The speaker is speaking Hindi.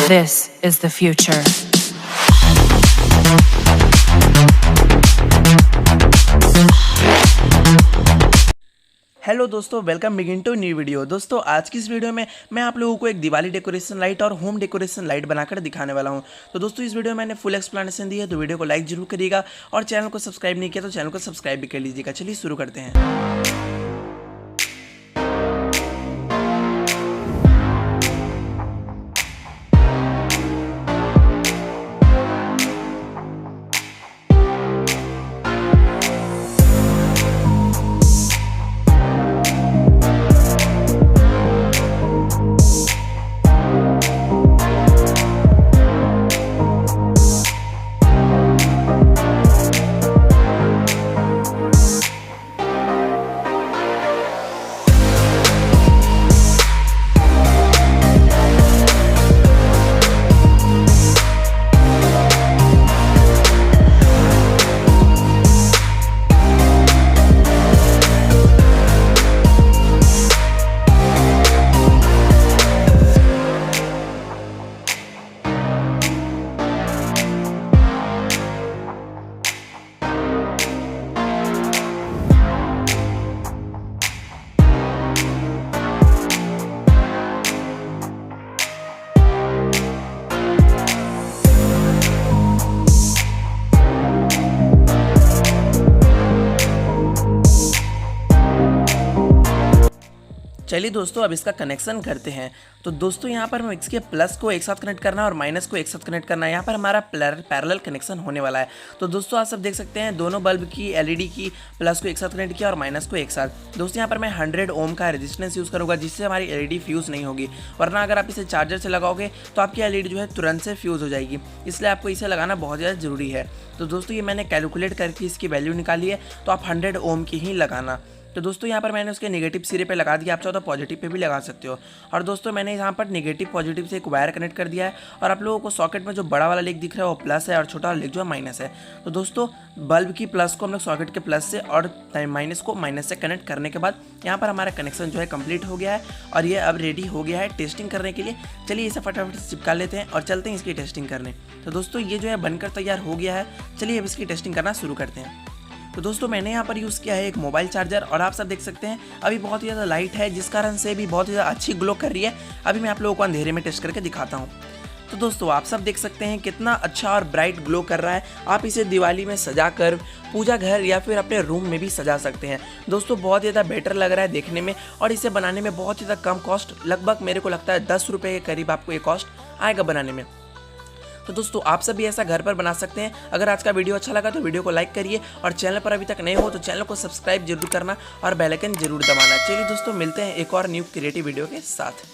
This is the future. Hello दोस्तों, welcome begin to new video. दोस्तों आज की इस वीडियो में मैं आप लोगों को एक दिवाली डेकोरेशन लाइट और होम डेकोरेशन लाइट बनाकर दिखाने वाला हूं। तो दोस्तों इस वीडियो में मैंने फुल एक्सप्लेनेशन दी है, तो वीडियो को लाइक जरूर करिएगा और चैनल को सब्सक्राइब नहीं किया तो चैनल को सब्सक्राइब भी कर लीजिएगा। चलिए शुरू करते हैं। चलिए दोस्तों अब इसका कनेक्शन करते हैं। तो दोस्तों यहाँ पर हम इसके प्लस को एक साथ कनेक्ट करना है और माइनस को एक साथ कनेक्ट करना है। यहाँ पर हमारा पैरेलल कनेक्शन होने वाला है। तो दोस्तों आप सब देख सकते हैं दोनों बल्ब की एलईडी की प्लस को एक साथ कनेक्ट किया और माइनस को एक साथ। दोस्तों यहाँ पर मैं 100 ओम का रेजिस्टेंस यूज़ करूँगा जिससे हमारी एलईडी फ्यूज़ नहीं होगी, वरना अगर आप इसे चार्जर से लगाओगे तो आपकी एलईडी जो है तुरंत से फ्यूज़ हो जाएगी। इसलिए आपको इसे लगाना बहुत ज़्यादा ज़रूरी है। तो दोस्तों ये मैंने कैलकुलेट करके इसकी वैल्यू निकाली है, तो आप 100 ओम की ही लगाना। तो दोस्तों यहाँ पर मैंने उसके नेगेटिव सिरे पे लगा दिया, आप चाहो तो पॉजिटिव पे भी लगा सकते हो। और दोस्तों मैंने यहाँ पर नेगेटिव पॉजिटिव से एक वायर कनेक्ट कर दिया है और आप लोगों को सॉकेट में जो बड़ा वाला लेग दिख रहा है वो प्लस है और छोटा वाला लेग जो है माइनस है। तो दोस्तों बल्ब की प्लस को हम लोग सॉकेट के प्लस से और माइनस को माइनस से कनेक्ट करने के बाद यहाँ पर हमारा कनेक्शन जो है कंप्लीट हो गया है और ये अब रेडी हो गया है टेस्टिंग करने के लिए। चलिए इसे फटाफट से चिपका लेते हैं और चलते हैं इसकी टेस्टिंग करने। तो दोस्तों ये जो है बनकर तैयार हो गया है, चलिए अब इसकी टेस्टिंग करना शुरू करते हैं। तो दोस्तों मैंने यहाँ पर यूज़ किया है एक मोबाइल चार्जर और आप सब देख सकते हैं अभी बहुत ही ज़्यादा लाइट है जिस कारण से भी बहुत ही ज़्यादा अच्छी ग्लो कर रही है। अभी मैं आप लोगों को अंधेरे में टेस्ट करके दिखाता हूँ। तो दोस्तों आप सब देख सकते हैं कितना अच्छा और ब्राइट ग्लो कर रहा है। आप इसे दिवाली में सजा कर पूजा घर या फिर अपने रूम में भी सजा सकते हैं। दोस्तों बहुत ही ज़्यादा बेटर लग रहा है देखने में और इसे बनाने में बहुत ही ज़्यादा कम कॉस्ट, लगभग मेरे को लगता है 10 रुपये के करीब आपको ये कॉस्ट आएगा बनाने में। तो दोस्तों आप सब भी ऐसा घर पर बना सकते हैं। अगर आज का वीडियो अच्छा लगा तो वीडियो को लाइक करिए और चैनल पर अभी तक नए हो तो चैनल को सब्सक्राइब जरूर करना और बेल आइकन जरूर दबाना। चलिए दोस्तों मिलते हैं एक और न्यू क्रिएटिव वीडियो के साथ।